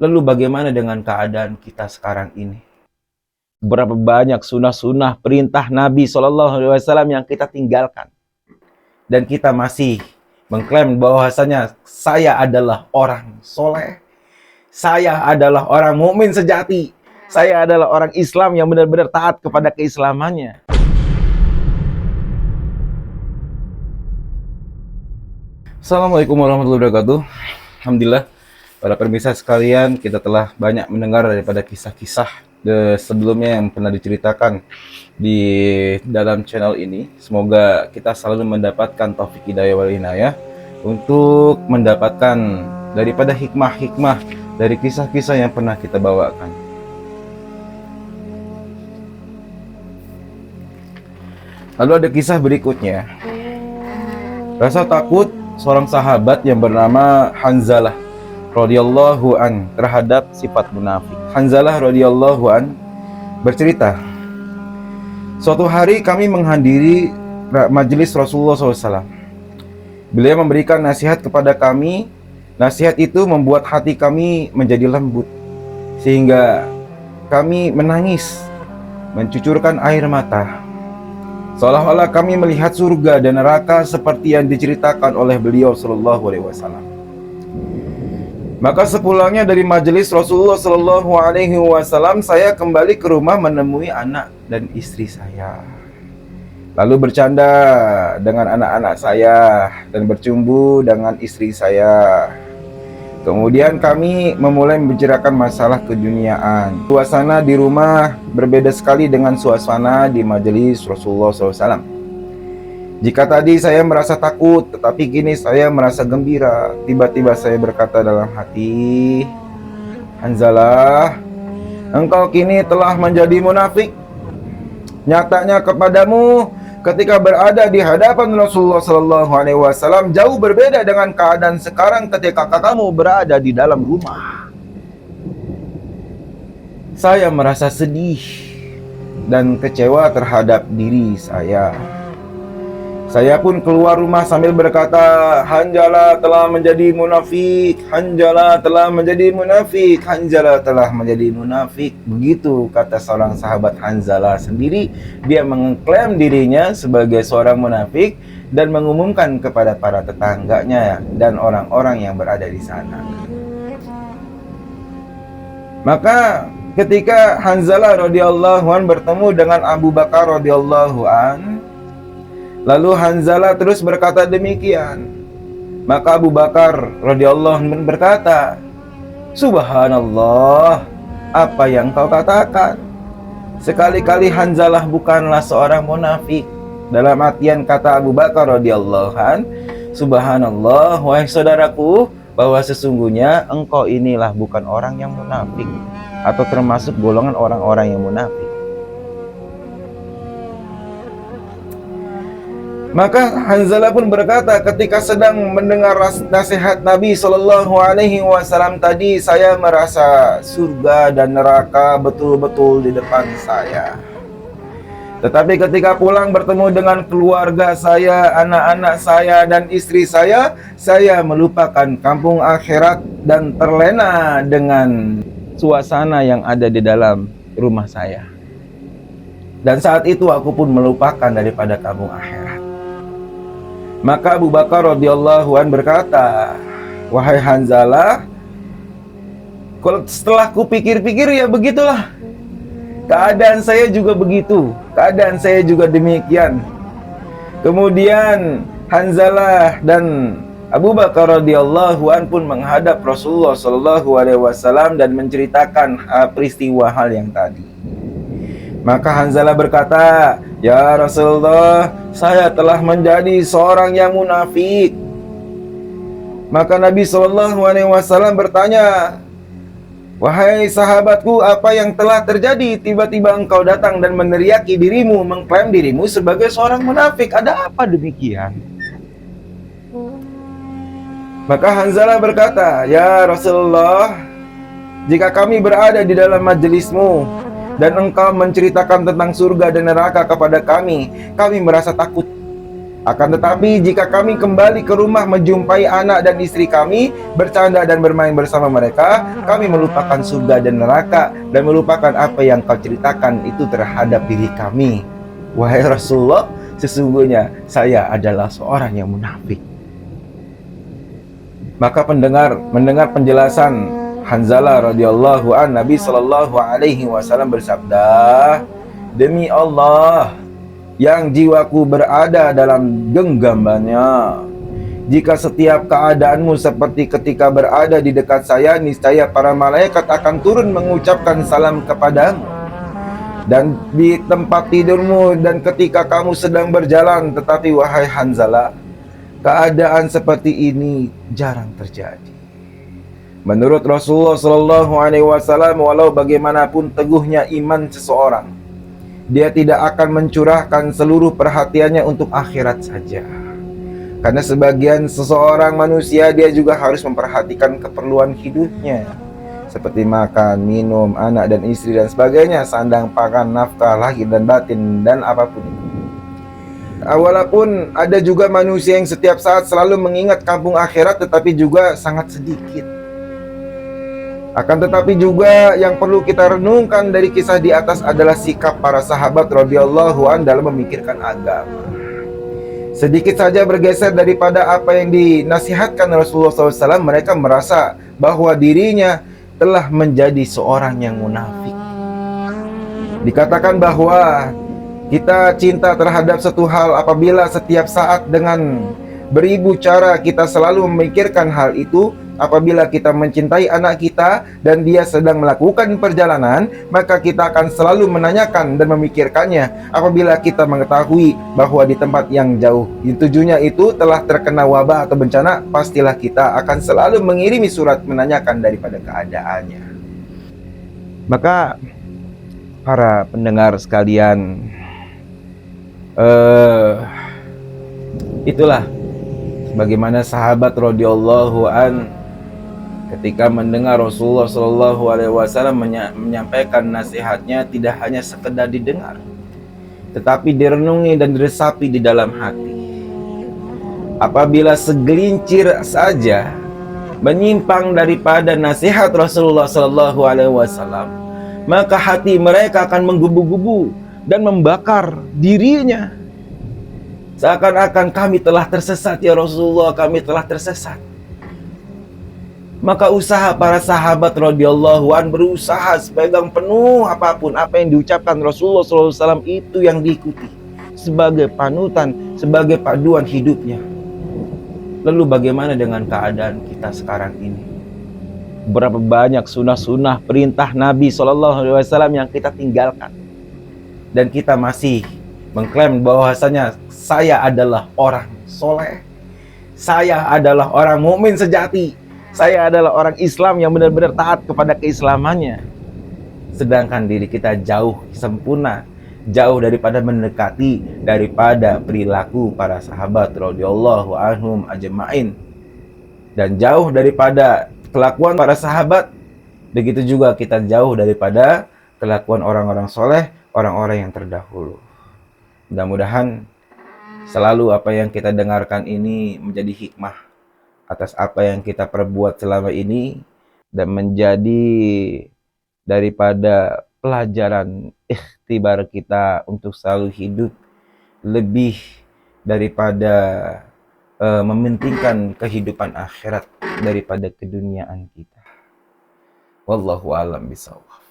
Lalu bagaimana dengan keadaan kita sekarang ini? Berapa banyak sunnah-sunnah perintah Nabi SAW yang kita tinggalkan. Dan kita masih mengklaim bahwasanya saya adalah orang soleh. Saya adalah orang mukmin sejati. Saya adalah orang Islam yang benar-benar taat kepada keislamannya. Assalamualaikum warahmatullahi wabarakatuh. Alhamdulillah, para pemirsa sekalian, kita telah banyak mendengar daripada kisah-kisah sebelumnya yang pernah diceritakan di dalam channel ini. Semoga kita selalu mendapatkan taufik hidayah wal inayah untuk mendapatkan daripada hikmah-hikmah dari kisah-kisah yang pernah kita bawakan. Lalu ada kisah berikutnya. Rasa takut seorang sahabat yang bernama Hanzalah radhiyallahu an terhadap sifat munafik. Hanzalah radhiyallahu an bercerita, suatu hari kami menghadiri majelis Rasulullah SAW. Beliau memberikan nasihat kepada kami. Nasihat itu membuat hati kami menjadi lembut, sehingga kami menangis, mencucurkan air mata, seolah-olah kami melihat surga dan neraka seperti yang diceritakan oleh beliau Shallallahu Alaihi Wasallam. Maka sepulangnya dari majelis Rasulullah Shallallahu Alaihi Wasallam, saya kembali ke rumah menemui anak dan istri saya, lalu bercanda dengan anak-anak saya dan bercumbu dengan istri saya. Kemudian kami memulai membicarakan masalah keduniaan. Suasana di rumah berbeda sekali dengan suasana di majelis Rasulullah SAW. Jika tadi saya merasa takut, tetapi kini saya merasa gembira. Tiba-tiba saya berkata dalam hati, Hanzalah, engkau kini telah menjadi munafik. Nyatanya kepadamu, ketika berada di hadapan Rasulullah SAW jauh berbeda dengan keadaan sekarang ketika kamu berada di dalam rumah. Saya merasa sedih dan kecewa terhadap diri saya. Saya pun keluar rumah sambil berkata, Hanzalah telah menjadi munafik, Hanzalah telah menjadi munafik, Hanzalah telah menjadi munafik. Begitu kata seorang sahabat Hanzalah sendiri. Dia mengklaim dirinya sebagai seorang munafik dan mengumumkan kepada para tetangganya dan orang-orang yang berada di sana. Maka ketika Hanzalah radhiyallahu an bertemu dengan Abu Bakar radhiyallahu an, lalu Hanzalah terus berkata demikian. Maka Abu Bakar radhiyallahu anhu berkata, Subhanallah, apa yang kau katakan? Sekali-kali Hanzalah bukanlah seorang munafik. Dalam artian kata Abu Bakar radhiyallahu anhu, Subhanallah, wahai saudaraku, bahwa sesungguhnya engkau inilah bukan orang yang munafik atau termasuk golongan orang-orang yang munafik. Maka Hanzalah pun berkata, ketika sedang mendengar nasihat Nabi Shallallahu Alaihi Wasallam tadi, saya merasa surga dan neraka betul-betul di depan saya. Tetapi ketika pulang bertemu dengan keluarga saya, anak-anak saya dan istri saya melupakan kampung akhirat dan terlena dengan suasana yang ada di dalam rumah saya. Dan saat itu aku pun melupakan daripada kampung akhirat. Maka Abu Bakar radhiyallahu an berkata, wahai Hanzalah, kalau setelah kupikir-pikir ya begitulah. Keadaan saya juga begitu. Keadaan saya juga demikian. Kemudian Hanzalah dan Abu Bakar radhiyallahu an pun menghadap Rasulullah sallallahu alaihi wasallam dan menceritakan peristiwa hal yang tadi. Maka Hanzalah berkata, ya Rasulullah, saya telah menjadi seorang yang munafik. Maka Nabi SAW bertanya, wahai sahabatku, apa yang telah terjadi? Tiba-tiba engkau datang dan meneriaki dirimu, mengklaim dirimu sebagai seorang munafik. Ada apa demikian? Maka Hanzalah berkata, ya Rasulullah, jika kami berada di dalam majelismu dan engkau menceritakan tentang surga dan neraka kepada kami merasa takut. Akan tetapi jika kami kembali ke rumah menjumpai anak dan istri kami, bercanda dan bermain bersama mereka, kami melupakan surga dan neraka dan melupakan apa yang kau ceritakan itu terhadap diri kami. Wahai Rasulullah, sesungguhnya saya adalah seorang yang munafik. Maka mendengar penjelasan Hanzalah radhiyallahu an, Nabi sallallahu alaihi wasallam bersabda, "Demi Allah yang jiwaku berada dalam genggamannya, jika setiap keadaanmu seperti ketika berada di dekat saya, niscaya para malaikat akan turun mengucapkan salam kepadamu. Dan di tempat tidurmu dan ketika kamu sedang berjalan, tetapi wahai Hanzalah, keadaan seperti ini jarang terjadi." Menurut Rasulullah Shallallahu Alaihi Wasallam, walau bagaimanapun teguhnya iman seseorang, dia tidak akan mencurahkan seluruh perhatiannya untuk akhirat saja. Karena sebagian seseorang manusia, dia juga harus memperhatikan keperluan hidupnya, seperti makan, minum, anak dan istri dan sebagainya, sandang, pakan, nafkah, lahir dan batin, dan apapun itu. Walaupun ada juga manusia yang setiap saat selalu mengingat kampung akhirat, tetapi juga sangat sedikit. Akan tetapi juga yang perlu kita renungkan dari kisah di atas adalah sikap para sahabat radhiyallahu an dalam memikirkan agama. Sedikit saja bergeser daripada apa yang dinasihatkan Rasulullah SAW, mereka merasa bahwa dirinya telah menjadi seorang yang munafik. Dikatakan bahwa kita cinta terhadap satu hal apabila setiap saat dengan beribu cara kita selalu memikirkan hal itu. Apabila kita mencintai anak kita dan dia sedang melakukan perjalanan, maka kita akan selalu menanyakan dan memikirkannya. Apabila kita mengetahui bahwa di tempat yang jauh tujuannya itu telah terkena wabah atau bencana, pastilah kita akan selalu mengirimi surat menanyakan daripada keadaannya. Maka para pendengar sekalian, itulah bagaimana sahabat radhiyallahu an ketika mendengar Rasulullah Shallallahu Alaihi Wasallam menyampaikan nasihatnya, tidak hanya sekedar didengar, tetapi direnungi dan diresapi di dalam hati. Apabila segelincir saja menyimpang daripada nasihat Rasulullah Shallallahu Alaihi Wasallam, maka hati mereka akan menggebu-gebu dan membakar dirinya. Seakan-akan kami telah tersesat ya Rasulullah, kami telah tersesat. Maka usaha para sahabat radhiyallahu an berusaha sepegang penuh apapun apa yang diucapkan Rasulullah SAW itu yang diikuti sebagai panutan, sebagai paduan hidupnya. Lalu bagaimana dengan keadaan kita sekarang ini? Berapa banyak sunnah-sunnah perintah Nabi SAW yang kita tinggalkan, dan kita masih mengklaim bahwasanya saya adalah orang soleh, saya adalah orang mukmin sejati, saya adalah orang Islam yang benar-benar taat kepada keislamannya. Sedangkan diri kita jauh sempurna, jauh daripada mendekati daripada perilaku para sahabat radhiyallahu anhum ajma'in, dan jauh daripada kelakuan para sahabat. Begitu juga kita jauh daripada kelakuan orang-orang soleh, orang-orang yang terdahulu. Mudah-mudahan selalu apa yang kita dengarkan ini menjadi hikmah atas apa yang kita perbuat selama ini, dan menjadi daripada pelajaran ikhtibar kita untuk selalu hidup lebih daripada mementingkan kehidupan akhirat daripada keduniaan kita. Wallahu a'lam bishawab.